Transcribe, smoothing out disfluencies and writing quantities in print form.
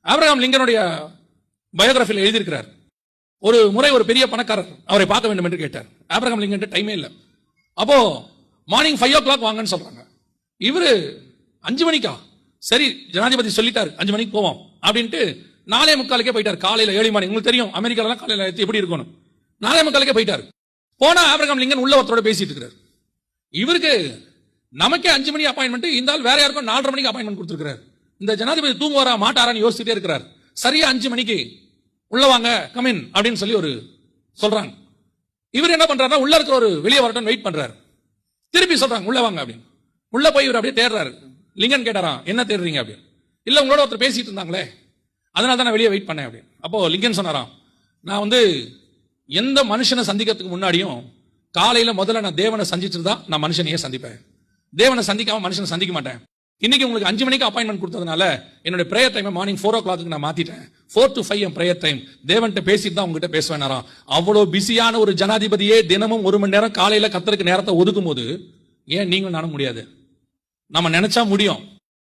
Abraham லிங்கனுடைய பயோகிராஃபியில் எழுதியிருக்கிறார். ஒரு முறை ஒரு பெரிய பணக்காரர் அவரை பார்க்க வேண்டும் என்று கேட்டார். ஆபிரகாம் லிங்கன் டைமே இல்லை. அப்போ மார்னிங் 5 o'clock வாங்கன்னு சொல்றாங்க. இவரு 5 மணிக்கா, சரி ஜனாதிபதி சொல்லிட்டாரு 5 மணிக்கு போவோம் அப்படின்ட்டு 4:45 போயிட்டார். காலையில ஏர்லி மார்னிங். உங்களுக்கு தெரியும் அமெரிக்காலாம் காலையில எப்படி இருக்கணும். 4:45 போயிட்டாரு. போனா ஆபிரகாம் லிங்கன் உள்ள ஒருத்தரோட பேசிட்டு இருக்கிறார். இவருக்கு நமக்கே 5 மணி அப்பாயின்மெண்ட், இந்த ஆள் வேற யாருக்கும் 4:30 மணிக்கு அப்பாயின்மெண்ட் கொடுத்திருக்கிறார். இந்த ஜனாதிபதி தூங்குவாரா மாட்டாரான்னு யோசிச்சுட்டே இருக்கிறார். சரியா 5 மணிக்கு உள்ள வாங்க கமின் அப்படின்னு சொல்லி ஒரு சொல்றாங்க. இவர் என்ன பண்றாருன்னா உள்ள இருக்கிற ஒரு வெளியே வரட்டும் வெயிட் பண்றாரு. திருப்பி சொல்றாங்க உள்ள வாங்க அப்படின்னு. உள்ள போய் இவர் அப்படியே தேடுறாரு. லிங்கன் கேட்டாராம் என்ன தேடுறீங்க அப்படின்னு. இல்ல உங்களோட ஒருத்தர் பேசிட்டு இருந்தாங்களே அதனால தான் நான் வெளியே வெயிட் பண்ணேன் அப்படின்னு. அப்போ லிங்கன் சொன்னாராம், நான் எந்த மனுஷனை சந்திக்கிறதுக்கு முன்னாடியும் காலையில முதல்ல நான் தேவனை சந்திச்சுட்டு தான் நான் மனுஷனையே சந்திப்பேன். தேவனை சந்திக்காம மனுஷனை சந்திக்க மாட்டேன். இன்னைக்கு உங்களுக்கு 5 மணிக்கு அப்பாயின்மெண்ட் கொடுத்ததுனால என்னுடைய பிரேயர் டைம் மார்னிங் 4 o'clock நான் மாத்திட்டேன். 4 to 5 என் பிரேயர் டைம். தேவன்கிட்ட பேசிட்டு தான் உங்ககிட்ட பேசுவேன். அவ்வளவு பிஸியான ஒரு ஜனாதிபதியே தினமும் 1 மணி நேரம் காலையில கர்த்தருக்கு நேரத்தை ஒதுக்கும் போது ஏன் நீங்களும் நானும் முடியாது? நம்ம நினைச்சா முடியும்.